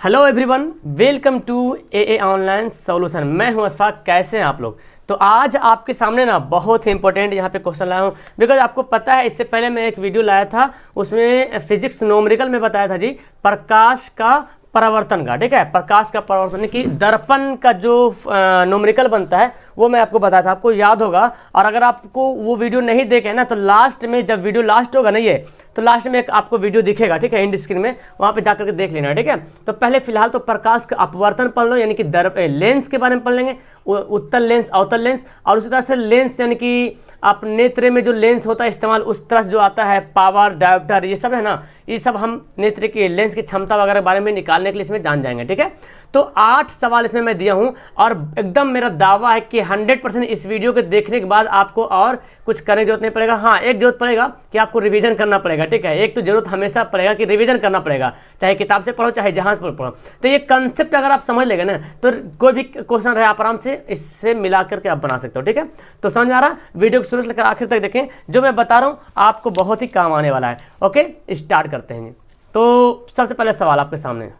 Hello everyone, welcome to a online solution. मैं हूं अशफाक। कैसे हैं आप लोग? तो आज आपके सामने ना बहुत ही इंपॉर्टेंट यहाँ पे क्वेश्चन लाया हूँ। बिकॉज आपको पता है, इससे पहले मैं एक वीडियो लाया था, उसमें फिजिक्स न्यूमेरिकल में बताया था जी प्रकाश का परावर्तन का। ठीक है, प्रकाश का परावर्तन कि दर्पण का जो न्यूमेरिकल बनता है वो मैं आपको बताया था, आपको याद होगा। और अगर आपको वो वीडियो नहीं देखे ना, तो लास्ट में जब वीडियो लास्ट होगा ना, ये तो लास्ट में एक आपको वीडियो दिखेगा, ठीक है, एंड स्क्रीन में, वहाँ पे जाकर के देख लेना। ठीक है, तो पहले फिलहाल तो प्रकाश का अपवर्तन पढ़ लो, यानी कि लेंस के बारे में पढ़ लेंगे, उत्तल लेंस, अवतल लेंस, और उसी तरह से लेंस यानी कि आप नेत्र में जो लेंस होता है इस्तेमाल, उस तरह से जो आता है पावर डायोप्टर, ये सब है ना, ये सब हम नेत्र की लेंस की क्षमता वगैरह के बारे में निकालने के लिए इसमें जान जाएंगे। ठीक है, तो 8 सवाल इसमें मैं दिया हूं, और एकदम मेरा दावा है कि 100% इस वीडियो को देखने के बाद आपको और कुछ करने की जरूरत नहीं पड़ेगा। हाँ, एक जरूरत पड़ेगा कि आपको रिवीजन करना पड़ेगा। ठीक है, एक तो जरूरत हमेशा पड़ेगा कि रिवीजन करना पड़ेगा, चाहे किताब से पढ़ो चाहे जहां से पढ़ो। तो ये कंसेप्ट अगर आप समझ लेंगे ना, तो कोई भी क्वेश्चन रहे आप आराम से इससे मिला करके आप बना सकते हो। ठीक है, तो समझ में आ रहा? वीडियो को शुरू से लेकर आखिर तक देखें, जो मैं बता रहा हूँ आपको बहुत ही काम आने वाला है। ओके, स्टार्ट करते हैं। तो सबसे पहले सवाल आपके सामने,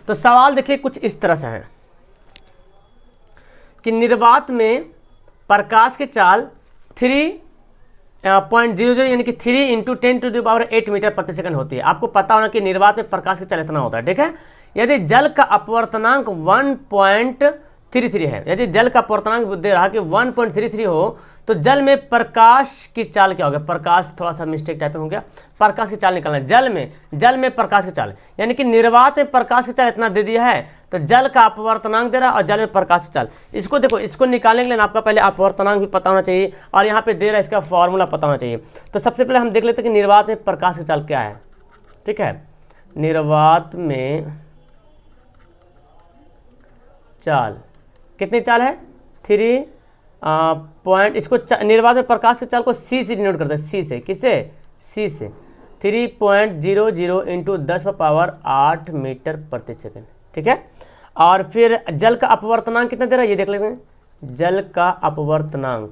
तो सवाल देखिए कुछ इस तरह से है कि निर्वात में प्रकाश की चाल 3.00 यानी कि 3 × 10⁸ मीटर प्रति सेकंड होती है। आपको पता होना कि निर्वात में प्रकाश की चाल इतना होता है। ठीक है, यदि जल का अपवर्तनांक 1.33 है, यदि जल का अपवर्तनांक दे रहा कि 1.33 हो, तो जल में प्रकाश की चाल क्या हो गया? प्रकाश थोड़ा सा मिस्टेक टाइप में हो गया, प्रकाश की चाल निकालना है। जल में प्रकाश की चाल, यानी कि निर्वात में प्रकाश की चाल इतना दे दिया है, तो जल का अपवर्तनांक दे रहा और जल में प्रकाश की चाल, इसको देखो, इसको निकालने के लिए आपका पहले अपवर्तनांक भी पता होना चाहिए, और यहाँ पे दे रहा है इसका फॉर्मूला पता होना चाहिए। तो सबसे पहले हम देख लेते हैं कि निर्वात में प्रकाश की चाल क्या है। ठीक है, निर्वात में चाल कितनी चाल है? 3 पॉइंट, इसको निर्वात में प्रकाश की चाल को सी से डिनोट करते हैं। सी से, किसे? सी से 3.00 × 10⁸ मीटर प्रति सेकंड। ठीक है, और फिर जल का अपवर्तनांक कितना दे रहा है ये देख लेते हैं। जल का अपवर्तनांक,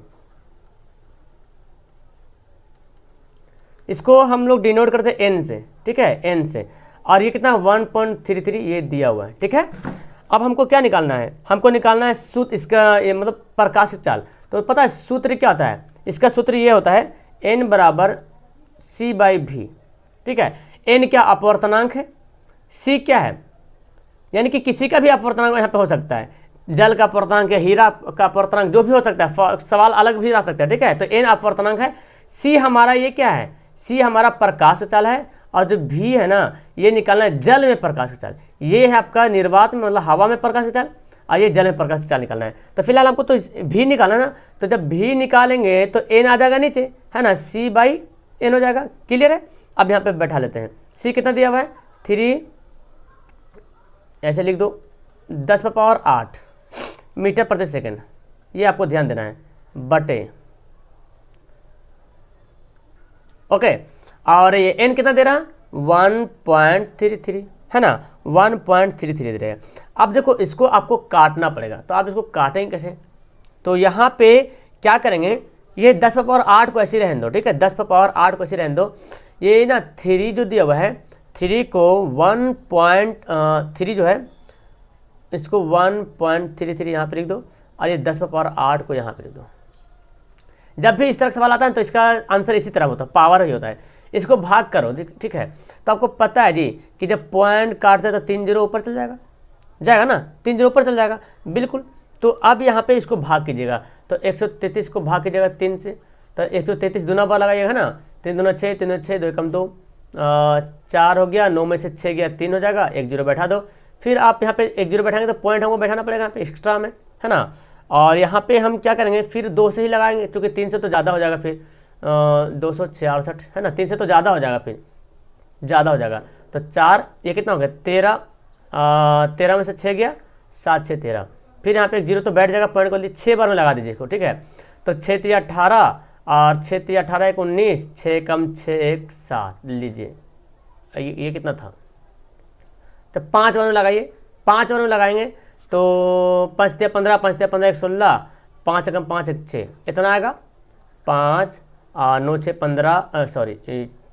इसको हम लोग डिनोट करते हैं एन से। ठीक है, एन से, और ये कितना? 1.33 ये दिया हुआ है। ठीक है, अब हमको क्या निकालना है? हमको निकालना है सूत्र, इसका ये मतलब प्रकाश चाल। तो पता है सूत्र क्या होता है? इसका सूत्र ये होता है n = c/v। ठीक है, n क्या? अपवर्तनांक है, c क्या है? यानी कि किसी का भी अपवर्तनांक यहाँ पे हो सकता है, जल का अपवर्तनांक या हीरा का अपवर्तनांक, जो भी हो सकता है, सवाल अलग भी आ सकता है। ठीक है, तो n अपवर्तनांक है, c हमारा ये क्या है? c हमारा प्रकाश चाल है, और जो भी है ना, ये निकालना है जल में प्रकाश की चाल। ये है आपका निर्वात में, मतलब हवा में प्रकाश की चाल, और ये जल में प्रकाश की चाल निकालना है। तो फिलहाल हमको तो भी निकालना ना, तो जब भी निकालेंगे तो एन आ जाएगा नीचे, है ना, c/n हो जाएगा। क्लियर है? अब यहाँ पे बैठा लेते हैं। c कितना दिया हुआ है? 3, ऐसे लिख दो, 10⁸ मीटर प्रति सेकेंड, ये आपको ध्यान देना है, बटे। ओके, और ये n कितना दे रहा? 1.33 है ना, 1.33 दे रहा है। अब देखो, इसको आपको काटना पड़ेगा, तो आप इसको काटेंगे कैसे? तो यहाँ पे क्या करेंगे, ये 10⁸ को ऐसे रहने दो। ठीक है, 10⁸ को ऐसे रहने दो। ये ना 3 जो दिया हुआ है, 3 को 1.3 जो है, इसको 1.33 यहाँ पे लिख दो, और ये 10⁸ को यहाँ पे लिख दो। जब भी इस तरह का सवाल आता है तो इसका आंसर इसी तरह होता है, पावर ही होता है। इसको भाग करो। ठीक है, तो आपको पता है जी कि जब पॉइंट काटते हैं तो 3 0 ऊपर चल जाएगा ना, 3 0 ऊपर चल जाएगा, बिल्कुल। तो अब यहाँ पे इसको भाग कीजिएगा, तो 133 को भाग कीजिएगा 3 से, तो 133 दूना बार लगाइएगा ना, 3 दूना 6, 3 दूना 6, 2 कम 2, 4 हो गया, 9 में से 6 गया, 3 हो जाएगा, 1 0 बैठा दो। फिर आप यहाँ पे 1 0 बैठाएंगे तो पॉइंट हमको बैठाना पड़ेगा यहाँ पे एक्स्ट्रा में, है ना। और यहाँ पे हम क्या करेंगे, फिर 2 से ही लगाएंगे, क्योंकि 3 से तो ज़्यादा हो जाएगा, फिर 266 है ना, 3 से तो ज़्यादा हो जाएगा, फिर ज़्यादा हो जाएगा। तो 4, ये कितना हो गया? 13 में से 6 गया, 7 6 13, फिर यहाँ पे 1 0 तो बैठ जाएगा, पॉइंट को 6 बार में लगा दीजिए इसको। ठीक है, तो 6 3 18, और 6 3 18 1 19, 6 कम 6 1 7 लीजिए, ये कितना था? तो 5 बार में लगाइए, 5 बार में लगाएंगे तो 5 3 15, 5 3 15 1 16, 5 कम 5 1 6, इतना आएगा। 5 9 6 15, सॉरी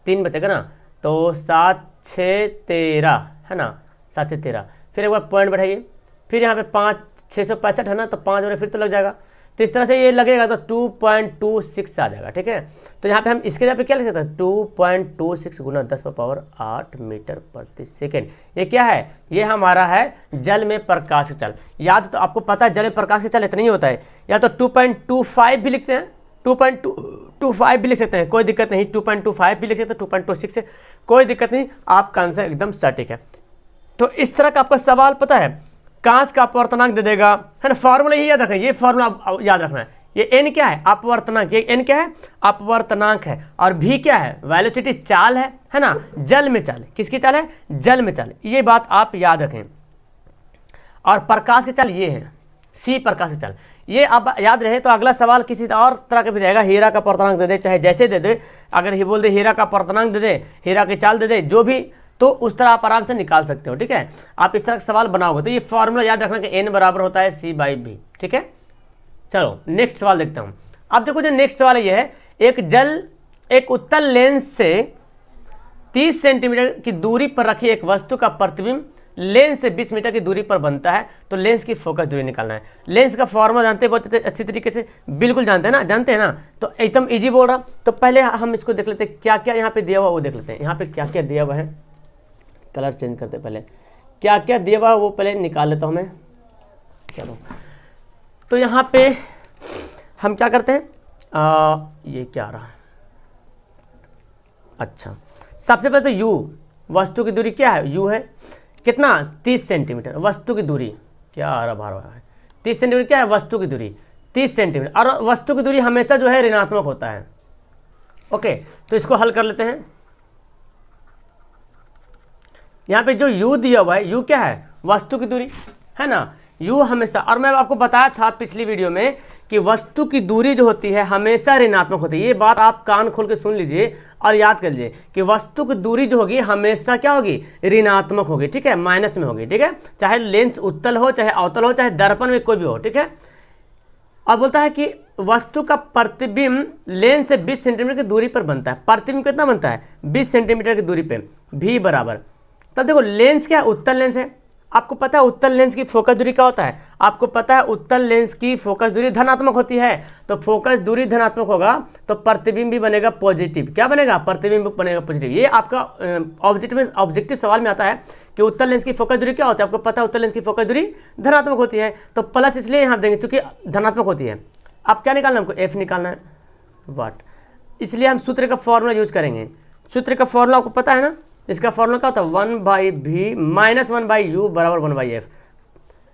3 बचेगा ना, तो 7 6 13 है ना, 7 6 13, फिर एक बार पॉइंट बढ़ाइए, फिर यहाँ पे 5 665 है ना, तो 5 और फिर तो लग जाएगा, तो इस तरह से ये लगेगा तो 2.26 आ जाएगा। ठीक है, तो यहाँ पे हम इसके जगह पे क्या लिख सकते हैं, 2.26 गुना 10⁸ मीटर प्रति सेकेंड। ये क्या है, ये हमारा है जल में प्रकाश का चाल। याद तो आपको पता है जल में प्रकाश का चाल इतना ही होता है, या तो 2.25 भी लिखते हैं, 2.25 भी लिख सकते हैं, कोई दिक्कत नहीं, 2.25 भी लिख सकते हैं, 2.26 से कोई दिक्कत नहीं, आपका आंसर एकदम सटीक है। तो इस तरह का आपका सवाल पता है, कांच का अपवर्तनांक दे देगा, है ना, फॉर्मूला ही याद रखना है, ये फॉर्मूला आप याद रखना है। ये एन क्या है, अपवर्तनांक, ये एन क्या है, अपवर्तनांक है, और भी क्या है, वेलोसिटी चाल है ना, जल में चाल, किसकी चाल है, जल में चाल, ये बात आप याद रखें। और प्रकाश की चाल ये है, सी प्रकाश की चाल, ये आप याद रहे। तो अगला सवाल किसी और तरह का भी रहेगा, हीरा का अपवर्तनांक दे दे, चाहे जैसे दे दे, अगर ये बोल दे हीरा का अपवर्तनांक दे दे, हीरा की चाल दे दे, जो भी, तो उस तरह आप आराम से निकाल सकते हो। ठीक है, आप इस तरह का सवाल बनाओगे तो ये फॉर्मूला याद रखना कि n बराबर होता है c/v। ठीक है, चलो नेक्स्ट सवाल देखता हूँ। अब देखो जो नेक्स्ट सवाल है ये है, एक उत्तल लेंस से 30 सेंटीमीटर की दूरी पर रखी एक वस्तु का प्रतिबिंब लेंस से 20 मीटर की दूरी पर बनता है, तो लेंस की फोकस दूरी निकालना है। लेंस का फॉर्मूला जानते हैं बहुत अच्छी तरीके से, बिल्कुल जानते हैं ना, तो एकदम इजी बोल रहा। तो पहले हम इसको देख लेते हैं क्या क्या यहाँ पे दिया हुआ वो देख लेते हैं, यहाँ पे क्या क्या दिया हुआ है, कलर चेंज करते पहले, क्या क्या दिया हुआ वो पहले निकाल लेता हूँ मैं। चलो, तो यहाँ पे हम क्या करते हैं, ये क्या आ रहा है, अच्छा, सबसे पहले तो यू, वस्तु की दूरी क्या है, यू है कितना, 30 सेंटीमीटर, वस्तु की दूरी क्या आ रहा बाहर है, 30 सेंटीमीटर क्या है, वस्तु की दूरी 30 सेंटीमीटर, और वस्तु की दूरी हमेशा जो है ऋणात्मक होता है। ओके, तो इसको हल कर लेते हैं। यहाँ पे जो u दिया हुआ है, u क्या है, वस्तु की दूरी है ना, u हमेशा, और मैं आपको बताया था पिछली वीडियो में कि वस्तु की दूरी जो होती है हमेशा ऋणात्मक होती है। ये बात आप कान खोल के सुन लीजिए और याद कर लीजिए कि वस्तु की दूरी जो होगी हमेशा क्या होगी, ऋणात्मक होगी। ठीक है, माइनस में होगी। ठीक है, चाहे लेंस उत्तल हो, चाहे अवतल हो, चाहे दर्पण में कोई भी हो। ठीक है, और बोलता है कि वस्तु का प्रतिबिंब लेंस से 20 सेंटीमीटर की दूरी पर बनता है। प्रतिबिंब कितना बनता है, 20 सेंटीमीटर की दूरी पे, v बराबर, तब देखो लेंस क्या है, उत्तल लेंस है, आपको पता है उत्तल लेंस की फोकस दूरी क्या होता है, आपको पता है उत्तल लेंस की फोकस दूरी धनात्मक होती है, तो फोकस दूरी धनात्मक होगा तो प्रतिबिंब भी बनेगा पॉजिटिव। क्या बनेगा, प्रतिबिंब बनेगा पॉजिटिव। ये आपका ऑब्जेक्टिव सवाल में आता है कि उत्तल लेंस की फोकस दूरी क्या होती है, आपको पता है उत्तल लेंस की फोकस दूरी धनात्मक होती है, तो प्लस इसलिए यहाँ देंगे चूंकि धनात्मक होती है। अब क्या निकालना है हमको, एफ निकालना है, वाट, इसलिए हम सूत्र का फॉर्मूला यूज करेंगे। सूत्र का फॉर्मूला आपको पता है ना, इसका फॉर्मूला क्या होता है, 1/v माइनस 1/u बराबर 1/f।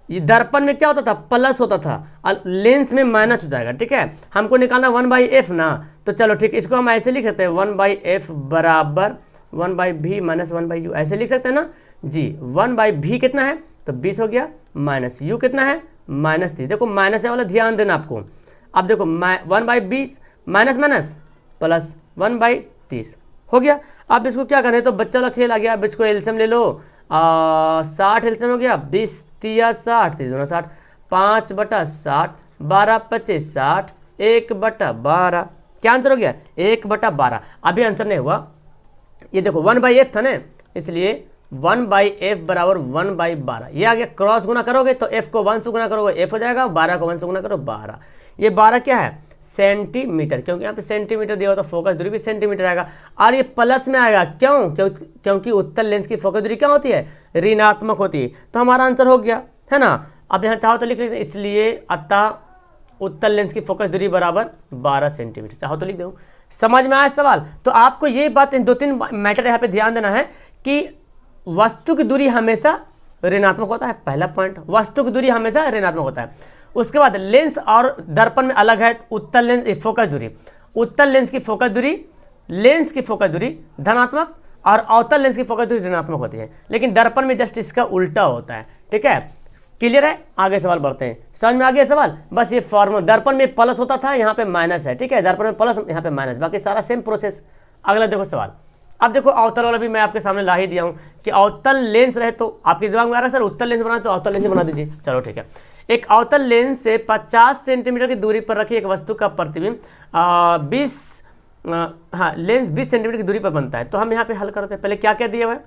ये दर्पण में क्या होता था, प्लस होता था, और लेंस में माइनस हो जाएगा। ठीक है, हमको निकालना 1/f ना, तो चलो ठीक है, इसको हम ऐसे लिख सकते हैं, 1/f बराबर 1/v माइनस 1/u, ऐसे लिख सकते हैं ना जी। 1/v कितना है, तो 20 हो गया, माइनस u कितना है, -30। देखो माइनस वाला ध्यान देना आपको। अब देखो 1/20 माइनस माइनस प्लस 1/30 हो गया। अब इसको क्या करें, तो बच्चा वाला खेल आ गया। अब इसको एलसीएम ले लो, 60 एलसीएम हो गया, 20 तिया 60, 30 गुना 60, 5/60, 12×25 60, 1/12, क्या आंसर हो गया, 1/12। अभी आंसर नहीं हुआ, ये देखो 1/f था ना, इसलिए 1/f बराबर 1/12, ये आ गया। क्रॉस गुना करोगे तो f को 1 से गुना करोगे f हो जाएगा, 12 को 1 से गुना करो 12। ये 12 क्या है, सेंटीमीटर, क्योंकि यहाँ पे सेंटीमीटर दिया हुआ तो फोकस दूरी भी सेंटीमीटर आएगा, और ये प्लस में आएगा, क्योंकि उत्तल लेंस की फोकस दूरी क्या होती है, ऋणात्मक होती है। तो हमारा आंसर हो गया, है ना। अब यहाँ चाहो तो लिख लेते, इसलिए अतः उत्तल लेंस की फोकस दूरी बराबर 12 सेंटीमीटर, चाहो तो लिख दो। समझ में आया सवाल। तो आपको ये बात, 2-3 मैटर यहाँ पे ध्यान देना है कि वस्तु की दूरी हमेशा ऋणात्मक होता है, पहला पॉइंट, वस्तु की दूरी हमेशा ऋणात्मक होता है। उसके बाद लेंस और दर्पण में अलग है, उत्तल लेंस फोकस दूरी, उत्तल लेंस की फोकस दूरी धनात्मक और अवतल लेंस की फोकस दूरी ऋणात्मक होती है, लेकिन दर्पण में जस्ट इसका उल्टा होता है। ठीक है, क्लियर है। आगे सवाल बढ़ते हैं, समझ में आ गया सवाल। बस ये फॉर्मूला, दर्पण में प्लस होता था, यहाँ पे माइनस है। ठीक है, दर्पण में प्लस, यहाँ पे माइनस, बाकी सारा सेम प्रोसेस। अगला देखो सवाल। अब देखो अवतल वाला भी मैं आपके सामने ला ही दिया हूँ कि अवतल लेंस रहे तो आपके दिमाग में आ रहा है सर उत्तल लेंस बना, तो अवतल लेंस बना दीजिए। चलो ठीक है, एक अवतल लेंस से 50 सेंटीमीटर की दूरी पर रखी एक वस्तु का प्रतिबिंब 20 हाँ लेंस 20 सेंटीमीटर की दूरी पर बनता है। तो हम यहाँ पे हल करते हैं। पहले क्या क्या दिया हुआ है,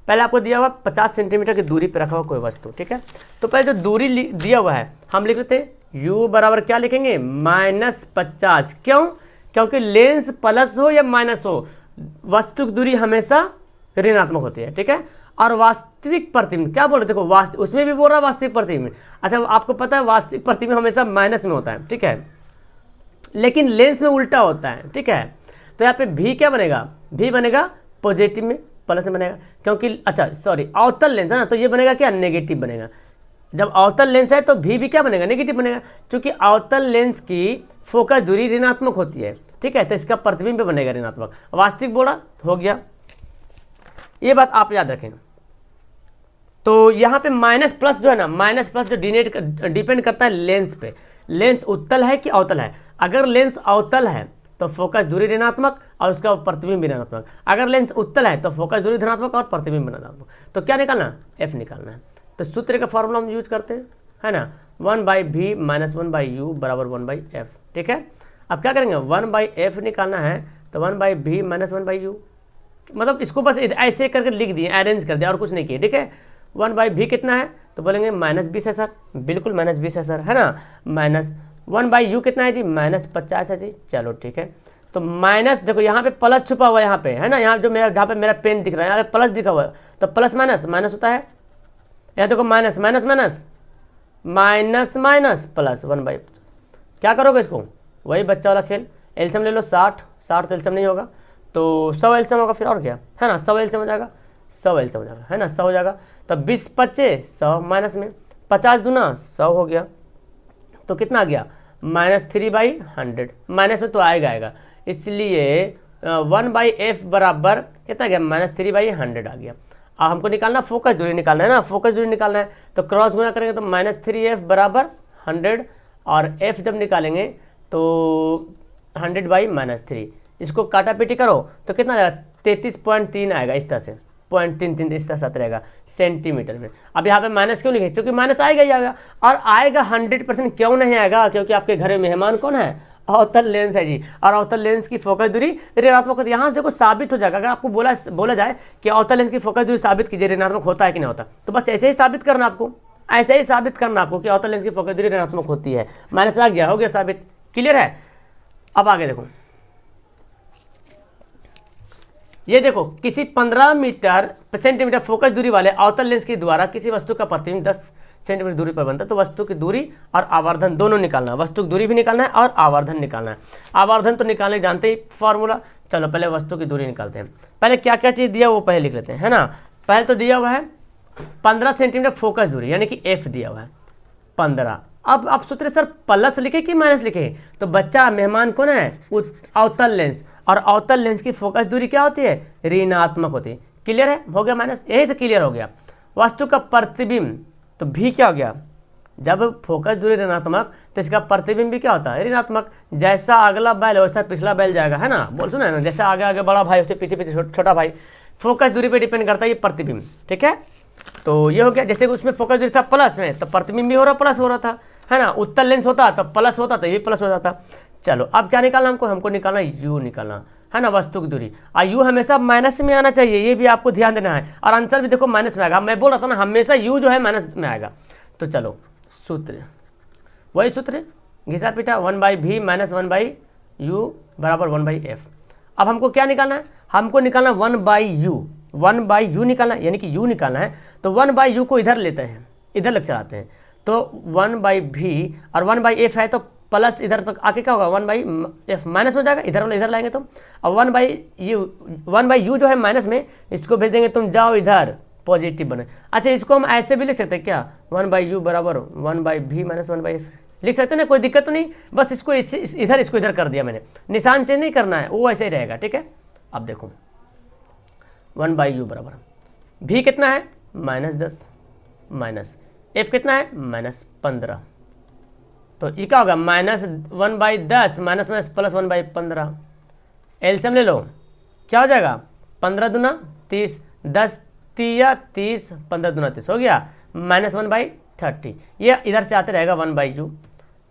पहले आपको दिया हुआ 50 सेंटीमीटर की दूरी पर रखा हुआ कोई वस्तु, ठीक है। तो पहले जो दूरी दिया हुआ है हम लिख लेते हैं u बराबर क्या लिखेंगे, -50। क्यों, क्योंकि लेंस प्लस हो या माइनस हो वस्तु की दूरी हमेशा ऋणात्मक होती है, ठीक है। और वास्तविक प्रतिबिंब क्या बोल रहे, देखो वास्तविक, उसमें भी बोल रहा है वास्तविक प्रतिबिंब। अच्छा आपको पता है वास्तविक प्रतिबिंब हमेशा माइनस में होता है, ठीक है, लेकिन लेंस में उल्टा होता है, ठीक है। तो यहाँ पे भी क्या बनेगा, भी बनेगा पॉजिटिव में, प्लस में बनेगा, क्योंकि अच्छा सॉरी अवतल लेंस है ना, तो ये बनेगा क्या, नेगेटिव बनेगा। जब अवतल लेंस है तो भी क्या बनेगा, नेगेटिव बनेगा, क्योंकि अवतल लेंस की फोकस दूरी ऋणात्मक होती है, ठीक है। तो इसका प्रतिबिंब भी बनेगा ऋणात्मक। वास्तविक बोला हो गया, ये बात आप याद रखें। तो यहाँ पे माइनस प्लस जो है ना, माइनस प्लस जो डिपेंड करता है लेंस पे, लेंस उत्तल है कि अवतल है। अगर लेंस अवतल है तो फोकस दूरी ऋणात्मक और उसका प्रतिबिंब ऋणात्मक। अगर लेंस उत्तल है तो फोकस दूरी धनात्मक और प्रतिबिंब ऋणात्मक। तो क्या निकालना, एफ निकालना है। तो सूत्र का फॉर्मूला हम यूज करते हैं, है ना, 1/v - 1/u बराबर 1/f, ठीक है। अब क्या करेंगे, 1/f निकालना है तो 1/v - 1/u, मतलब इसको बस ऐसे करके लिख दिए, अरेंज कर दिया और कुछ नहीं किया, ठीक है। 1/v कितना है तो बोलेंगे -20 है सर, बिल्कुल -20 है सर, है ना। माइनस 1/u कितना है जी, -50 है जी, चलो ठीक है। तो माइनस देखो यहाँ पे प्लस छुपा हुआ है, यहाँ पे है ना, यहाँ जो मेरा जहाँ पे मेरा पेन दिख रहा है यहाँ पे प्लस दिखा हुआ है, तो प्लस माइनस माइनस होता है। यहाँ देखो minus minus minus minus minus plus 1/, क्या करोगे इसको, वही बच्चा वाला खेल, एल्सियम ले लो 60 तो एल्सियम नहीं होगा, तो 100 एल्सियम होगा फिर, और क्या है ना, 100 एल्सियम हो जाएगा, 100 एल्सियम हो जाएगा, है ना, 100 हो जाएगा। तो 20 × 5 = 100, माइनस में 50 दूना 100 हो गया, तो कितना आ गया, -3/100, माइनस में तो आएगा, इसलिए 1/f बराबर कितना गया, -3/100 आ गया। अब हमको निकालना फोकस दूरी निकालना है ना, फोकस दूरी निकालना है तो क्रॉस गुना करेंगे तो -3f बराबर 100, और f जब निकालेंगे तो 100/-3, इसको काटा पीटी करो तो कितना आएगा, 33.3 आएगा, इस तरह से 0.33 इस तरह से रहेगा सेंटीमीटर में। अब यहाँ पे माइनस क्यों लिखे, क्योंकि माइनस आएगा ही आएगा, और आएगा 100% क्यों नहीं आएगा, क्योंकि आपके घर में मेहमान कौन है, अवतल लेंस है जी, और अवतल लेंस की फोकस दूरी ऋणात्मक होती है। यहाँ से देखो साबित हो जाएगा, अगर आपको बोला जाए कि अवतल लेंस की फोकस दूरी साबित कीजिए ऋणात्मक होता है कि नहीं होता, तो बस ऐसे ही साबित करना आपको, ऐसे ही साबित करना आपको कि अवतल लेंस की फोकस दूरी ऋणात्मक होती है। माइनस आ गया, हो गया साबित, क्लियर है। अब आगे देखो, ये देखो किसी 15 सेंटीमीटर फोकस दूरी वाले अवतल लेंस के द्वारा किसी वस्तु का प्रतिबिंब 10 सेंटीमीटर दूरी पर बनता है, तो वस्तु की दूरी और आवर्धन दोनों निकालना है, वस्तु की दूरी भी निकालना है और आवर्धन निकालना है। आवर्धन तो निकालने जानते ही फॉर्मूला, चलो पहले वस्तु की दूरी निकालते हैं। पहले क्या क्या चीज़ दिया वो पहले लिख लेते हैं, है ना। पहले तो दिया हुआ है 15 सेंटीमीटर फोकस दूरी, यानी कि एफ दिया हुआ है 15। अब आप सोच रहे सर प्लस लिखे कि माइनस लिखे, तो बच्चा मेहमान कौन है, अवतल लेंस, और अवतल लेंस की फोकस दूरी क्या होती है, ऋणात्मक होती है, क्लियर है, हो गया माइनस, यही से क्लियर हो गया। वस्तु का प्रतिबिंब, तो भी क्या हो गया, जब फोकस दूरी ऋणात्मक तो इसका प्रतिबिंब भी क्या होता है, ऋणात्मक। जैसा अगला बैल है वैसा पिछला बैल जाएगा, है ना, बोल सुना है ना, जैसा आगे आगे बड़ा भाई उससे पीछे पीछे छोटा भाई, फोकस दूरी पे डिपेंड करता है ये प्रतिबिंब, ठीक है। तो ये हो गया, जैसे कि उसमें फोकस दूरी था प्लस में तो प्रतिबिंब भी हो रहा प्लस हो रहा था, है ना, उत्तल लेंस होता तो प्लस होता तो ये प्लस हो जाता। चलो अब क्या निकालना हमको निकालना यू निकालना है ना, वस्तु की दूरी, और यू हमेशा माइनस में आना चाहिए, ये भी आपको ध्यान देना है, और आंसर भी देखो माइनस में आएगा। मैं बोल रहा था ना हमेशा यू जो है माइनस में आएगा। तो चलो सूत्र, वही सूत्र घिसा पीटा, 1/v - 1/u बराबर 1/f। अब हमको क्या निकालना है, हमको निकालना 1/u निकालना, यानी कि u निकालना है, तो 1/u को इधर लेते हैं, इधर लग चलाते हैं, तो 1/v और 1/f है तो प्लस इधर तक आके क्या होगा, 1/f माइनस हो जाएगा, इधर वाला इधर लाएंगे तो। अब 1/u जो है माइनस में, इसको भेज देंगे तुम जाओ इधर पॉजिटिव बने। अच्छा इसको हम ऐसे भी लिख सकते हैं क्या, 1/u बराबर 1/v - 1/f लिख सकते हैं ना, कोई दिक्कत तो नहीं, बस इसको इधर इसको इधर कर दिया मैंने, निशान चेंज नहीं करना है, वो ऐसे ही रहेगा, ठीक है। अब देखो 1/u बराबर v कितना है -10 माइनस f कितना है -15, तो ये क्या होगा -1/10 माइनस प्लस 1/15। एलसीएम ले लो, क्या हो जाएगा 15 दूना 30, 10 तिया 30, 15 दूना 30 हो गया, -1/30, ये इधर से आते रहेगा 1/u।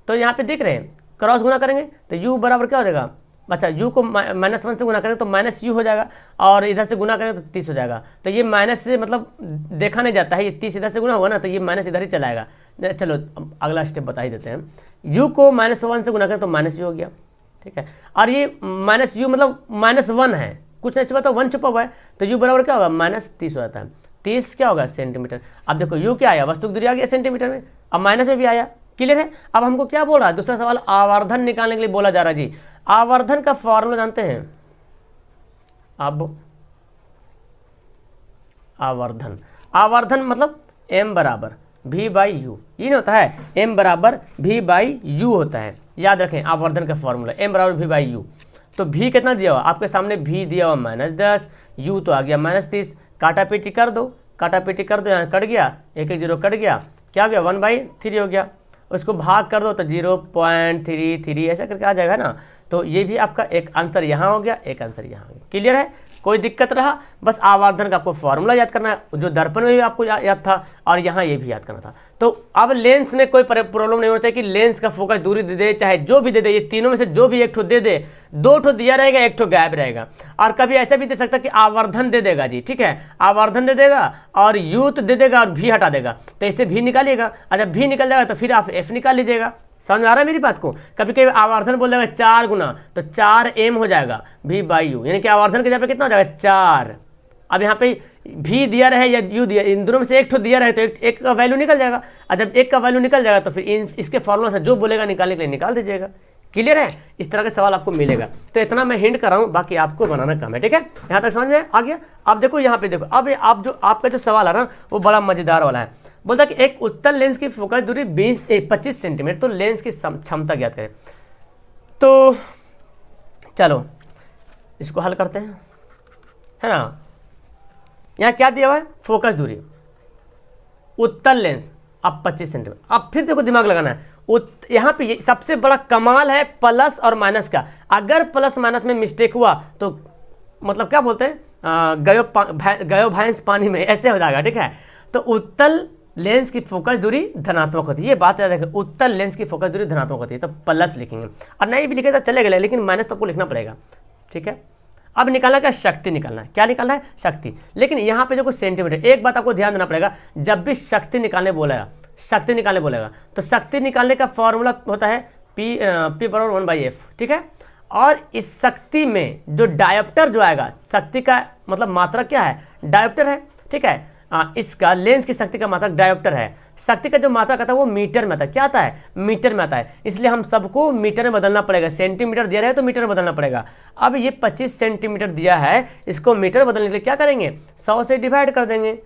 तो यहाँ पे देख रहे हैं क्रॉस गुना करेंगे तो u बराबर क्या हो जाएगा अच्छा यू को -1 से गुना करें तो -u हो जाएगा, और इधर से गुना करें तो 30 हो जाएगा। तो ये माइनस से मतलब देखा नहीं जाता है, ये 30 इधर से गुना हुआ ना, तो ये माइनस इधर ही चला आएगा। चलो अगला स्टेप बता ही देते हैं। u को -1 से गुना करें तो -u हो गया, ठीक है। और ये -u मतलब -1 है, कुछ नहीं छुपा तो 1 छुपा हुआ है, तो u बराबर क्या होगा -30 हो जाता है। 30 क्या होगा सेंटीमीटर। अब देखो u क्या आया, वस्तु की दूरी आ गया सेंटीमीटर में, अब माइनस में भी आया, क्लियर है। अब हमको क्या बोल रहा है, दूसरा सवाल आवर्धन निकालने के लिए बोला जा रहा है जी। आवर्धन का फॉर्मूला जानते हैं अब, आवर्धन मतलब m बराबर v/u, ये नहीं होता है, m बराबर v/u होता है, याद रखें आवर्धन का फॉर्मूला m बराबर v/u। तो v कितना दिया हुआ आपके सामने, v दिया हुआ -10, u तो आ गया -30, काटा पीटी कर दो, यहाँ कट गया, 1 1 0 कट गया, क्या हो गया 1/3 हो गया। उसको भाग कर दो तो 0.33 ऐसा करके आ जाएगा ना। तो ये भी आपका एक आंसर यहाँ हो गया, एक आंसर यहाँ हो गया, क्लियर है। कोई दिक्कत रहा, बस आवर्धन का आपको फॉर्मूला याद करना है, जो दर्पण में भी आपको याद था, और यहाँ ये भी याद करना था। तो अब लेंस में कोई प्रॉब्लम नहीं होना चाहिए कि लेंस का फोकस दूरी दे दे, चाहे जो भी दे दे, ये तीनों में से जो भी एक ठो दे दे, 2 ठो दिया रहेगा, 1 ठो गायब रहेगा। और कभी ऐसा भी दे सकता कि आवर्धन दे देगा जी, ठीक है, आवर्धन दे देगा और यू तो दे देगा और भी हटा देगा, तो इससे भी निकालिएगा। अच्छा भी निकल जाएगा तो फिर आप एफ निकाल लीजिएगा। समझ में आ रहा है मेरी बात को। कभी कभी आवर्धन बोल देगा 4 गुना, तो 4m हो जाएगा v/u, यानी कि आवर्धन के जगह पे कितना हो जाएगा 4। अब यहाँ पे v दिया रहे या u दिया, इन दोनों में से एक ठो दिया रहे तो एक का वैल्यू निकल जाएगा, और जब एक का वैल्यू निकल जाएगा तो फिर इसके फॉर्मूला से जो बोलेगा निकालने के लिए निकाल दीजिएगा, क्लियर है। इस तरह के सवाल आपको मिलेगा। तो इतना मैं हिंट कर रहा हूँ, बाकी आपको बनाना काम है, ठीक है। यहाँ तक समझ में आ गया। अब देखो यहाँ पे देखो, अब आप जो आपका जो सवाल है ना वो बड़ा मजेदार वाला है। बोलता कि एक उत्तल लेंस की फोकस दूरी 25 सेंटीमीटर, तो लेंस की क्षमता ज्ञात करें। तो चलो इसको हल करते हैं, है ना। यहाँ क्या दिया हुआ है, फोकस दूरी उत्तल लेंस, अब 25 सेंटीमीटर। अब फिर देखो दिमाग लगाना है, यहाँ पे सबसे बड़ा कमाल है प्लस और माइनस का। अगर प्लस माइनस में मिस्टेक हुआ तो मतलब क्या बोलते हैं, गयो भैंस पानी में, ऐसे हो जाएगा, ठीक है। तो उत्तल लेंस की फोकस दूरी धनात्मक होती है, ये बात याद रखें, उत्तल लेंस की फोकस दूरी धनात्मक होती है, तो प्लस लिखेंगे, और नहीं भी लिखे तो चलेगा, लेकिन माइनस तो आपको लिखना पड़ेगा, ठीक है। अब निकालना क्या, शक्ति निकालना है। क्या निकालना है, शक्ति। लेकिन यहाँ पे देखो सेंटीमीटर, एक बात आपको ध्यान देना पड़ेगा, जब भी शक्ति निकालने बोलेगा, तो शक्ति निकालने का फॉर्मूला होता है P बराबर 1/f, ठीक है। और इस शक्ति में जो डायोप्टर जो आएगा, शक्ति का मतलब मात्रा क्या है, डायोप्टर है, ठीक है। इसका लेंस की शक्ति का मात्रक डायोप्टर है। शक्ति का जो मात्रक आता है वो मीटर में आता है, क्या आता है, मीटर में आता है, इसलिए हम सबको मीटर में बदलना पड़ेगा। सेंटीमीटर दिया है तो मीटर में बदलना पड़ेगा। अब ये 25 सेंटीमीटर दिया है, इसको मीटर बदलने के लिए क्या करेंगे, 100 से डिवाइड कर देंगे,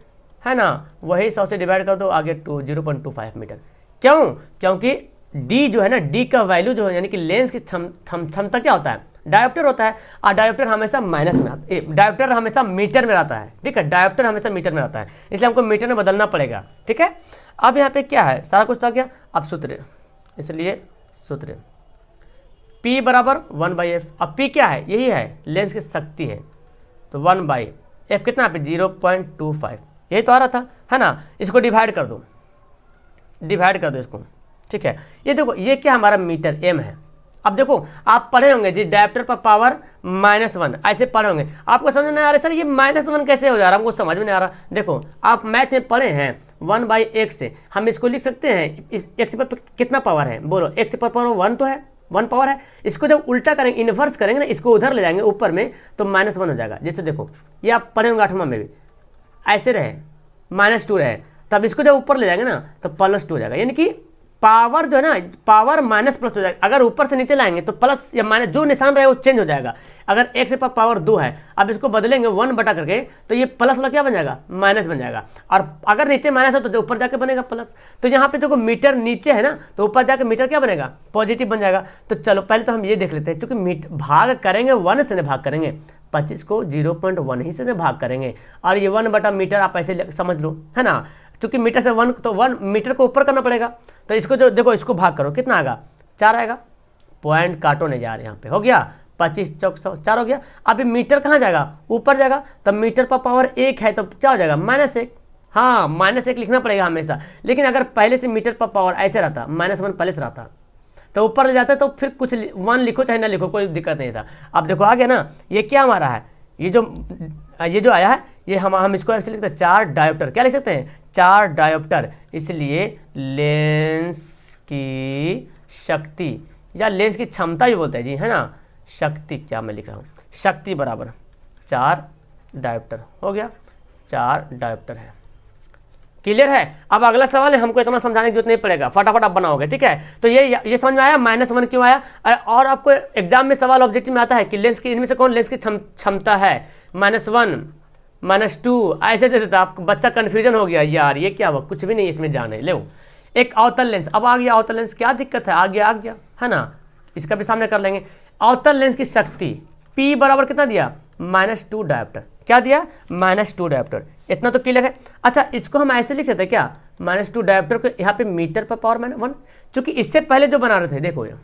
है ना। वही 100 से डिवाइड कर दो, आगे 0.25 मीटर। क्यों, क्योंकि डी जो है ना, डी का वैल्यू जो है, यानी कि लेंस की क्षमता क्या होता है, डायोप्टर होता है, और डायोप्टर हमेशा माइनस में आता है, डायोप्टर हमेशा मीटर में रहता है, ठीक है, डायोप्टर हमेशा मीटर में रहता है, इसलिए हमको मीटर में बदलना पड़ेगा, ठीक है। अब यहाँ पे क्या है, सारा कुछ तो आ गया। अब सूत्र, इसलिए सूत्र P बराबर 1/f। अब P क्या है, यही है लेंस की शक्ति है, तो 1/f कितना पे 0.25, यही तो आ रहा था, है ना। इसको डिवाइड कर दो, इसको, ठीक है। ये देखो ये क्या हमारा मीटर m है। अब देखो आप पढ़े होंगे जी, डायोप्टर पर पावर -1, ऐसे पढ़े होंगे, आपको समझ में नहीं आ रहा सर ये -1 कैसे हो जा रहा है, हमको समझ में नहीं आ रहा। देखो आप मैथ में पढ़े हैं 1/x से हम इसको लिख सकते हैं, इस x पर कितना पावर है, बोलो x पर पावर 1 तो है, 1 पावर है। इसको जब उल्टा करेंगे, इन्वर्स करेंगे ना, इसको उधर ले जाएंगे ऊपर में, तो -1 हो जाएगा। जैसे देखो ये आप पढ़े होंगे 8वां में भी, ऐसे रहे -2 रहे, तब इसको जब ऊपर ले जाएंगे ना तो +2 हो जाएगा, यानी कि पावर जो है ना, पावर माइनस प्लस हो जाएगा। अगर ऊपर से नीचे लाएंगे तो प्लस या माइनस जो निशान रहे वो चेंज हो जाएगा। अगर x के पास पावर 2 है, अब इसको बदलेंगे 1 बटा करके, तो ये प्लस वाला क्या बन जाएगा, माइनस बन जाएगा। और अगर नीचे माइनस है तो ऊपर जाके बनेगा प्लस। तो यहाँ पे देखो मीटर नीचे है ना, तो ऊपर जाके मीटर क्या बनेगा, पॉजिटिव बन जाएगा। तो चलो पहले तो हम ये देख लेते हैं, चूंकि भाग करेंगे 1 से भाग करेंगे, 25 को 0.1 ही से भाग करेंगे, और ये 1 बटा मीटर आप ऐसे समझ लो, है ना। चूंकि मीटर से 1, तो 1 मीटर को ऊपर करना पड़ेगा, तो इसको जो देखो इसको भाग करो, कितना आएगा, 4 आएगा। पॉइंट काटो नहीं जा रहे, यहाँ पे हो गया 25 चौक 4 हो गया। अब ये मीटर कहाँ जाएगा, ऊपर जाएगा, तब मीटर पर पावर 1 है तो क्या हो जाएगा, -1। हाँ -1 लिखना पड़ेगा हमेशा। लेकिन अगर पहले से मीटर पर पावर ऐसे रहता, -1 पहले से रहता, तो ऊपर ले जाते हैं तो फिर कुछ 1 लिखो चाहे ना लिखो, कोई दिक्कत नहीं था। अब देखो आ गया ना, ये क्या हमारा है, ये जो आया है, ये हम इसको ऐसे लिखते हैं 4 डायोप्टर। क्या लिख सकते हैं, 4 डायोप्टर। इसलिए लेंस की शक्ति या लेंस की क्षमता भी बोलते हैं जी, है ना, शक्ति, क्या मैं लिख रहा हूँ, शक्ति बराबर 4 डायोप्टर। हो गया, 4 डायोप्टर है। क्लियर है। अब अगला सवाल है, हमको इतना समझाने की जरूरत नहीं पड़ेगा, फटाफट आप बनाओगे, ठीक है। तो ये समझ में आया -1 क्यों आया। और आपको एग्जाम में सवाल ऑब्जेक्टिव में आता है कि लेंस की, इनमें से कौन लेंस की क्षमता है, -1 -2 ऐसे दे देता, आपको बच्चा कन्फ्यूजन हो गया, यार ये क्या हुआ, कुछ भी नहीं इसमें जाने लो। एक अवतल लेंस, अब आ गया अवतल लेंस, क्या दिक्कत है, आ गया है ना, इसका भी सामने कर लेंगे। अवतल लेंस की शक्ति P बराबर कितना दिया, -2 डायोप्टर। क्या दिया, -2 डायोप्टर। इतना तो क्लियर है। अच्छा, इसको हम ऐसे लिख सकते हैं क्या, -2 डायोप्टर को यहाँ पे मीटर पर पावर -1, चूंकि इससे पहले जो बना रहे थे, देखो ये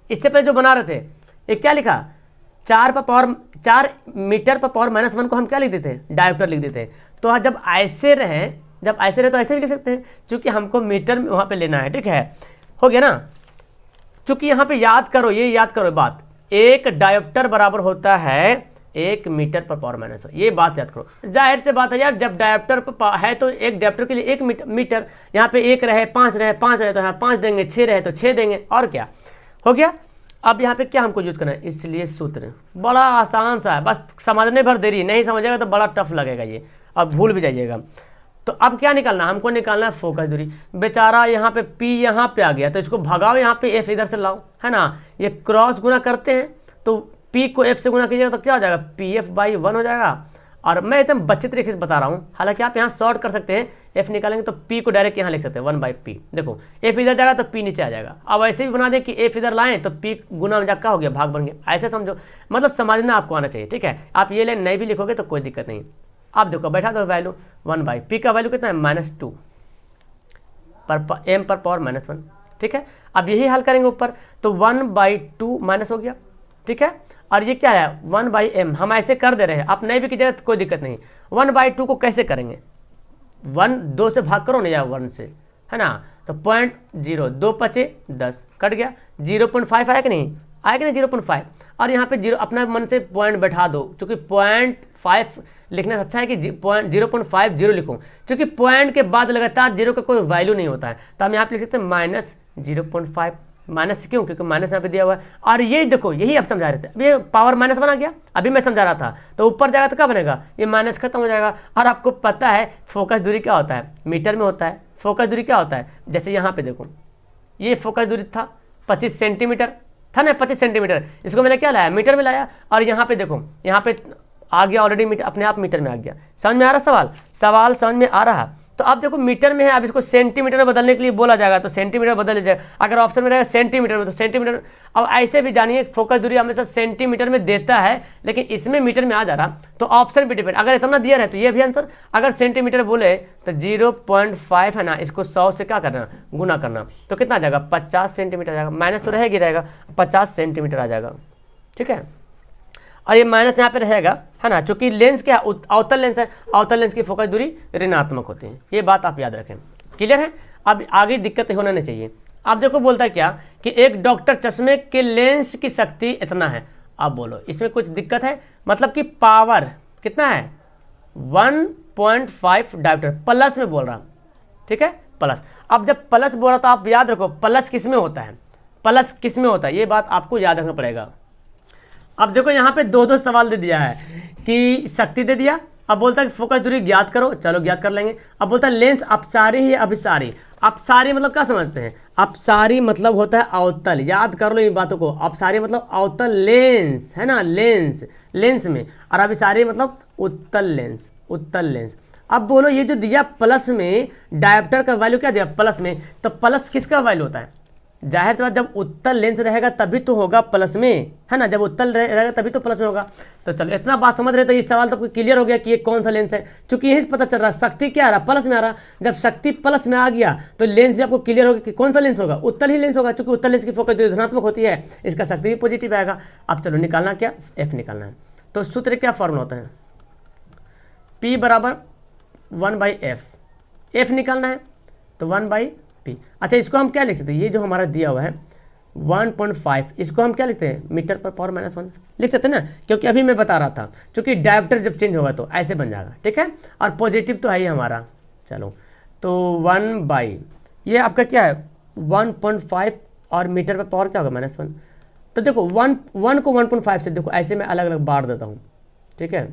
इससे पहले जो बना रहे थे, ये क्या लिखा, 4 मीटर पर पावर -1 को हम क्या लिख देते हैं, डायोप्टर लिख देते हैं। तो जब ऐसे रहे तो ऐसे भी लिख सकते हैं, चूंकि हमको मीटर में वहाँ पे लेना है, ठीक है, हो गया ना। चूंकि यहाँ पे याद करो बात, 1 डायोप्टर बराबर होता है 1 मीटर पर पावर -1, ये बात याद करो। जाहिर से बात है यार, जब डायोप्टर पर है तो एक डायोप्टर के लिए 1 मीटर, यहाँ पे 1 रहे 5 रहे तो यहाँ 5 देंगे, 6 रहे तो 6 देंगे, और क्या हो गया। अब यहाँ पे क्या हमको यूज करना है, इसलिए सूत्र बड़ा आसान सा है, बस समझने भर देरी, नहीं समझेगा तो बड़ा टफ लगेगा ये, अब भूल भी जाइएगा। तो अब क्या निकालना, हमको निकालना है फोकस दूरी। बेचारा यहाँ पे P यहाँ पे आ गया, तो इसको भगाओ, यहाँ पे F इधर से लाओ, है ना, ये क्रॉस गुना करते हैं, तो P को F से गुना कीजिएगा तो क्या हो जाएगा, PF/1 हो जाएगा। और मैं एकदम बच्चे तरीके से बता रहा हूँ, हालांकि आप यहाँ शॉर्ट कर सकते हैं, F निकालेंगे तो P को डायरेक्ट यहाँ लिख सकते हैं 1/P। देखो F इधर जाएगा तो P नीचे आ जाएगा। अब ऐसे भी बना दें कि F इधर लाएं तो P गुना में क्या हो गया, भाग बन गया। ऐसे समझो, मतलब समझना आपको आना चाहिए, ठीक है। आप ये लाइन नहीं भी लिखोगे तो कोई दिक्कत नहीं। आप देखो बैठा दो वैल्यू 1/P का वैल्यू कितना है, -2 पर m पर पावर -1, ठीक है। अब यही हल करेंगे ऊपर, तो 1/2 माइनस हो गया, ठीक है। और ये क्या है, 1/m, हम ऐसे कर दे रहे हैं, आप नहीं भी कीजिएगा तो कोई दिक्कत नहीं। 1/2 को कैसे करेंगे, 2 से भाग करो ना, या 1 से, है ना, तो 0.0, 2 × 10 कट गया, 0.5 आया कि नहीं, आया कि नहीं 0.5। और यहाँ पे 0 अपना मन से पॉइंट बैठा दो, क्योंकि 0.5 लिखने से अच्छा है कि 0.50 लिखूँ, क्योंकि पॉइंट के बाद लगातार 0 का कोई वैल्यू नहीं होता है। तो हम यहाँ पे लिख सकते हैं -0.5, माइनस क्यों, क्योंकि माइनस यहाँ पे दिया हुआ है। और ये देखो, यही आप समझा रहे थे, अभी पावर -1 आ गया, अभी मैं समझा रहा था, तो ऊपर जाएगा तो क्या बनेगा, ये माइनस खत्म हो जाएगा। और आपको पता है फोकस दूरी क्या होता है, मीटर में होता है। फोकस दूरी क्या होता है, जैसे यहाँ पे देखो, ये फोकस दूरी था 25 सेंटीमीटर था ना, 25 सेंटीमीटर, इसको मैंने क्या लाया, मीटर में लाया। और यहाँ पे देखो, यहाँ पे आ गया ऑलरेडी मीटर, अपने आप मीटर में आ गया। समझ में आ रहा सवाल समझ में आ रहा। तो अब देखो मीटर में है, अब इसको सेंटीमीटर में बदलने के लिए बोला जाएगा तो सेंटीमीटर बदल लीजिएगा। अगर ऑप्शन में रहेगा सेंटीमीटर में तो सेंटीमीटर। अब ऐसे भी जानिए, फोकस दूरी हमेशा सेंटीमीटर में देता है, लेकिन इसमें मीटर में आ जा रहा, तो ऑप्शन भी डिपेंड। अगर इतना दिया है तो ये भी आंसर, अगर सेंटीमीटर बोले तो 0.5 है ना, इसको 100 से क्या करना, गुना करना, तो कितना आ जाएगा, 50 सेंटीमीटर आ जाएगा। माइनस तो रहेगा, 50 सेंटीमीटर आ जाएगा, ठीक है। और ये माइनस यहाँ पे रहेगा, है ना, चूंकि लेंस क्या अवतल लेंस है, अवतल लेंस की फोकस दूरी ऋणात्मक होती है, ये बात आप याद रखें। क्लियर है। अब आगे दिक्कत होना नहीं चाहिए। अब देखो बोलता है क्या कि एक डॉक्टर चश्मे के लेंस की शक्ति इतना है। अब बोलो इसमें कुछ दिक्कत है, मतलब कि पावर कितना है, 1.5 डायोप्टर, प्लस में बोल रहा, ठीक है, प्लस। अब जब प्लस बोल रहा तो आप याद रखो प्लस किस में होता है, प्लस किस में होता है, ये बात आपको याद रखना पड़ेगा। अब देखो यहाँ पे 2 सवाल दे दिया है कि शक्ति दे दिया, अब बोलता है कि फोकस दूरी ज्ञात करो, चलो ज्ञात कर लेंगे। अब बोलता है लेंस अपसारी है अभिसारी। अपसारी मतलब क्या समझते हैं, अपसारी मतलब होता है अवतल, याद कर लो इन बातों को। अपसारी मतलब अवतल लेंस, है ना, लेंस में, और अभिसारी मतलब उत्तल लेंस। अब बोलो ये जो दिया प्लस में, डायोप्टर का वैल्यू क्या दिया प्लस में, तो प्लस किसका वैल्यू होता है, जाहिर सी बात जब उत्तल लेंस रहेगा तभी तो होगा प्लस में, है ना, जब उत्तल रहेगा तभी तो प्लस में होगा। तो चलो इतना बात समझ रहे तो ये सवाल तो क्लियर हो गया कि ये कौन सा लेंस है, क्योंकि यही पता चल रहा शक्ति क्या आ रहा, प्लस में आ रहा। जब शक्ति प्लस में आ गया तो लेंस भी आपको क्लियर होगा कि कौन सा लेंस होगा, उत्तल ही लेंस होगा, क्योंकि उत्तल लेंस की फोकस धनात्मक होती है, इसका शक्ति भी पॉजिटिव आएगा। अब चलो निकालना क्या, एफ निकालना है। तो सूत्र क्या फॉर्मूला होता है, P बराबर 1/F, एफ निकालना है तो 1/, पी। अच्छा, इसको हम क्या लिख सकते हैं, ये जो हमारा दिया हुआ है 1.5, इसको हम क्या लिखते हैं, मीटर पर पावर -1 लिख सकते हैं ना, क्योंकि अभी मैं बता रहा था, क्योंकि डायोप्टर जब चेंज होगा तो ऐसे बन जाएगा, ठीक है। और पॉजिटिव तो है ही हमारा, चलो तो 1 ये आपका क्या है 1.5 और मीटर पर पावर क्या होगा -1। तो देखो 1 को 1.5 से देखो ऐसे मैं अलग अलग बांट देता हूँ, ठीक है,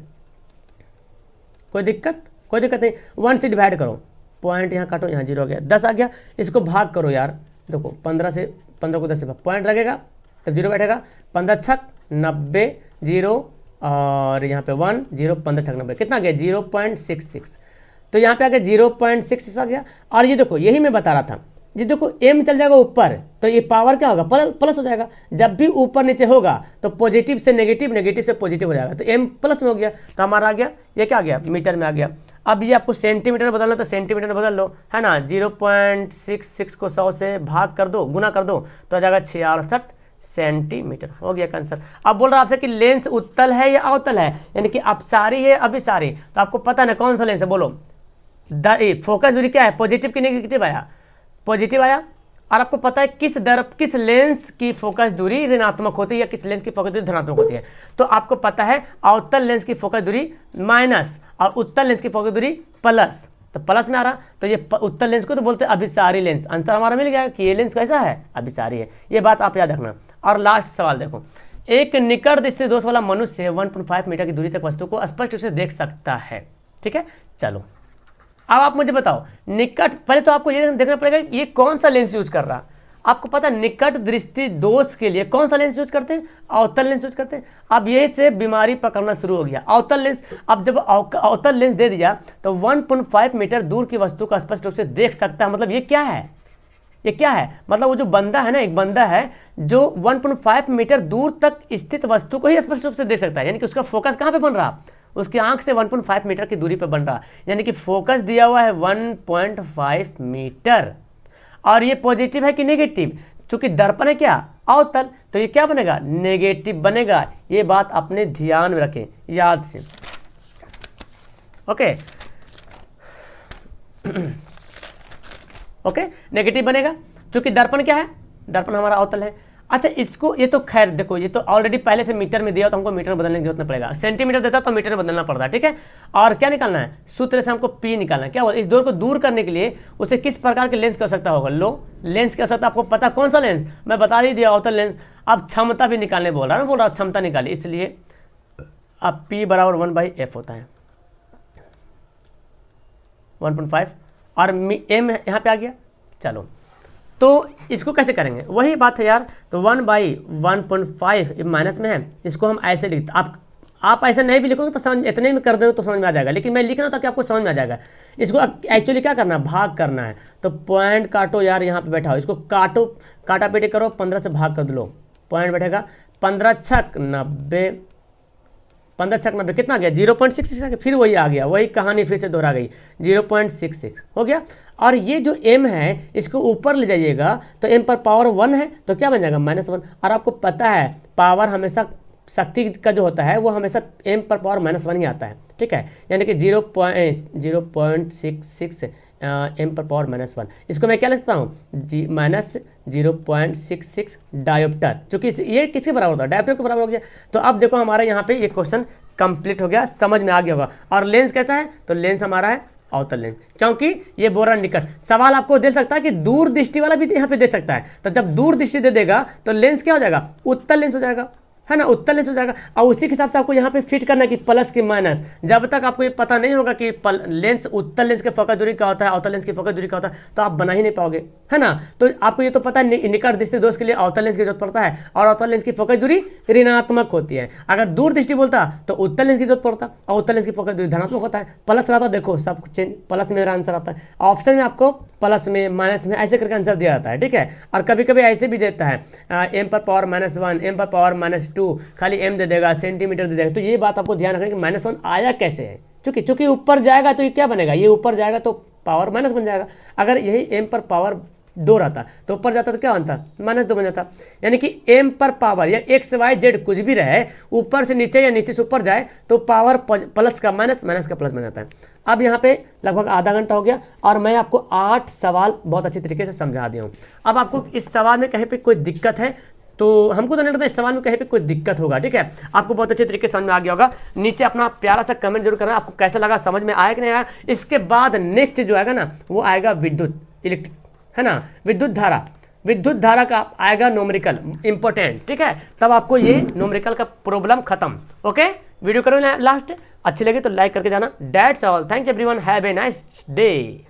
कोई दिक्कत नहीं। 1 से डिवाइड करो, पॉइंट यहाँ काटो, यहाँ 0 आ गया, 10 आ गया, इसको भाग करो यार, देखो 15 को 10 से पॉइंट लगेगा तब 0 बैठेगा, 15 छक 90, 0 और यहाँ पे 1 0, 15 छक 90, कितना गया 0.66। तो यहाँ पे आ गया 0.66 आ गया। और ये देखो यही मैं बता रहा था, ये देखो m चल जाएगा ऊपर तो ये पावर क्या होगा, प्लस हो जाएगा। जब भी ऊपर नीचे होगा तो पॉजिटिव से नेगेटिव, नेगेटिव से पॉजिटिव हो जाएगा, तो m प्लस में हो गया, तो हमारा आ गया, ये क्या आ गया मीटर में आ गया। अब ये आपको सेंटीमीटर में बदलना तो सेंटीमीटर में बदल लो, है ना, 0.66 को 100 से भाग कर दो, गुना कर दो, तो आ जाएगा 66 सेंटीमीटर, हो गया आंसर। अब बोल रहा आपसे कि लेंस उत्तल है या अवतल है, यानी कि अपसारी है अभिसारी, तो आपको पता ना कौन सा लेंस है, बोलो फोकस दूरी क्या है, पॉजिटिव की नेगेटिव आया, पॉजिटिव आया। और आपको पता है किस लेंस की फोकस दूरी ऋणात्मक होती है या किस लेंस की फोकस दूरी धनात्मक होती है। तो आपको पता है अवतल लेंस की फोकस दूरी माइनस और उत्तल लेंस की फोकस दूरी प्लस, तो प्लस में आ रहा, तो ये उत्तल लेंस को तो बोलते हैं अभिसारी लेंस। आंसर हमारा मिल गया कि ये लेंस कैसा है, अभिसारी है, ये बात आप याद रखना। और लास्ट सवाल देखो, एक निकट दृष्टि दोष वाला मनुष्य 1.5 मीटर की दूरी तक वस्तु को स्पष्ट रूप से देख सकता है, ठीक है। चलो अब आप मुझे बताओ, निकट, पहले तो आपको ये देखना पड़ेगा ये कौन सा लेंस यूज कर रहा। आपको पता है निकट दृष्टि दोष के लिए कौन सा लेंस यूज करते हैं, अवतल लेंस यूज करते हैं। अब यही से बीमारी पकड़ना शुरू हो गया, अवतल लेंस। अब जब अवतल लेंस दे दिया तो 1.5 मीटर दूर की वस्तु को स्पष्ट रूप से देख सकता है। मतलब ये क्या है, ये क्या है, मतलब वो जो बंदा है ना, एक बंदा है जो 1.5 मीटर दूर तक स्थित वस्तु को ही स्पष्ट रूप से देख सकता है, यानी कि उसका फोकस कहाँ पे बन रहा, उसकी आंख से 1.5 मीटर की दूरी पर बन रहा, यानी कि फोकस दिया हुआ है 1.5 मीटर। और ये पॉजिटिव है कि नेगेटिव, क्योंकि दर्पण है क्या, अवतल, तो ये क्या बनेगा, नेगेटिव बनेगा। ये बात अपने ध्यान में रखें, याद से, ओके ओके, नेगेटिव बनेगा क्योंकि दर्पण क्या है, दर्पण हमारा अवतल है। अच्छा, इसको ये तो खैर देखो, ये तो ऑलरेडी पहले से मीटर में दिया तो हमको मीटर में बदलने की जरूरत नहीं पड़ेगा, सेंटीमीटर देता तो मीटर में बदलना पड़ता है, ठीक है। और क्या निकालना है, सूत्र से हमको पी निकालना है। क्या होगा, इस दौर को दूर करने के लिए उसे किस प्रकार के लेंस की आवश्यकता होगा, लो लेंस की आवश्यकता। आपको पता कौन सा लेंस, मैं बता ही दिया, अवतल लेंस। अब क्षमता भी निकालने बोल रहा क्षमता निकाली, इसलिए अब P बराबर 1/f होता है 1.5 और m यहाँ पे आ गया। चलो तो इसको कैसे करेंगे, वही बात है यार, तो 1/1.5 माइनस में है, इसको हम ऐसे लिखते, आप ऐसा नहीं भी लिखोगे तो समझ, इतने में कर दो तो समझ में आ जाएगा, लेकिन मैं लिख रहा हूँ ताकि आपको समझ में आ जाएगा। इसको एक्चुअली क्या करना है, भाग करना है, तो पॉइंट काटो यार, यहाँ पे बैठा हो, इसको काटो, काटा पेटी करो, 15 से भाग कर दो, पॉइंट बैठेगा, 15 छक 90, 15 छक 90 कितना गया 0.66 आ गया, फिर वही आ गया, वही कहानी फिर से दोहरा गई, 0.66 हो गया। और ये जो m है इसको ऊपर ले जाइएगा तो m पर पावर 1 है तो क्या बन जाएगा -1। और आपको पता है पावर हमेशा, शक्ति का जो होता है वो हमेशा m पर पावर -1 ही आता है, ठीक है, यानी कि 0.66 m पर पावर -1। इसको मैं क्या लिखता हूँ, -0.66 डायोप्टर, चूँकि ये किसके बराबर होता है, डायोप्टर के बराबर हो गया। तो अब देखो हमारे यहाँ पे ये क्वेश्चन कंप्लीट हो गया, समझ में आ गया होगा। और लेंस कैसा है, तो लेंस हमारा है अवतल लेंस, क्योंकि ये बोल रहा निकट। सवाल आपको दे सकता है कि दूर दृष्टि वाला भी यहाँ पे दे सकता है, तो जब दूर दृष्टि दे देगा तो लेंस क्या हो जाएगा, उत्तल लेंस हो जाएगा, है ना, उत्तल लेंस हो जाएगा। और उसी के हिसाब से आपको यहाँ पे फिट करना कि प्लस की माइनस। जब तक आपको ये पता नहीं होगा कि लेंस, उत्तल लेंस के फोकस दूरी क्या होता है, अवतल लेंस की फोकस दूरी क्या होता है, तो आप बना ही नहीं पाओगे, है ना। तो आपको ये तो पता है निकट दृष्टि दोष के लिए अवतल लेंस की जरूरत पड़ता है और अवतल लेंस की फोकस दूरी ऋणात्मक होती है। अगर दूर दृष्टि बोलता तो उत्तल लेंस की जरूरत पड़ता और उत्तल लेंस की फोकस दूरी धनात्मक होता है, प्लस रहता, देखो सब कुछ चेंज, प्लस में मेरा आंसर आता है। ऑप्शन में आपको प्लस में, माइनस में ऐसे करके आंसर दिया जाता है, ठीक है। और कभी कभी ऐसे भी देता है m पर पावर -1, m पर पावर -2, खाली m दे देगा, सेंटीमीटर दे देगा। तो ये बात आपको ध्यान रखना कि -1 आया कैसे है, चूंकि ऊपर जाएगा तो ये क्या बनेगा, ये ऊपर जाएगा तो पावर माइनस बन जाएगा। अगर यही m पर पावर 2 रहता, तो ऊपर जाता तो क्या बनता, -2 बन जाता। यानी कि m पर पावर या x y z कुछ भी रहे, ऊपर से नीचे या नीचे से ऊपर जाए तो पावर प्लस का माइनस, माइनस का प्लस बन जाता है। अब यहाँ पे लगभग आधा घंटा हो गया और मैं आपको 8 सवाल बहुत अच्छी तरीके से समझा दिया हूँ। अब आपको इस सवाल में कहीं पे कोई दिक्कत है तो हमको तो नहीं लगता इस सवाल में कहीं पे कोई दिक्कत होगा, ठीक है। आपको बहुत अच्छे तरीके से समझ में आ गया होगा। नीचे अपना प्यारा सा कमेंट जरूर करना, आपको कैसा लगा, समझ में आया कि नहीं आया। इसके बाद नेक्स्ट जो आएगा ना वो आएगा विद्युत, इलेक्ट्रिक, है ना, विद्युत धारा, विद्युत धारा का आएगा न्यूमेरिकल इंपॉर्टेंट, ठीक है। तब आपको ये न्यूमेरिकल का प्रॉब्लम खत्म। ओके, वीडियो करो लास्ट, अच्छी लगी तो लाइक करके जाना। That's all, thank you everyone, have a nice day.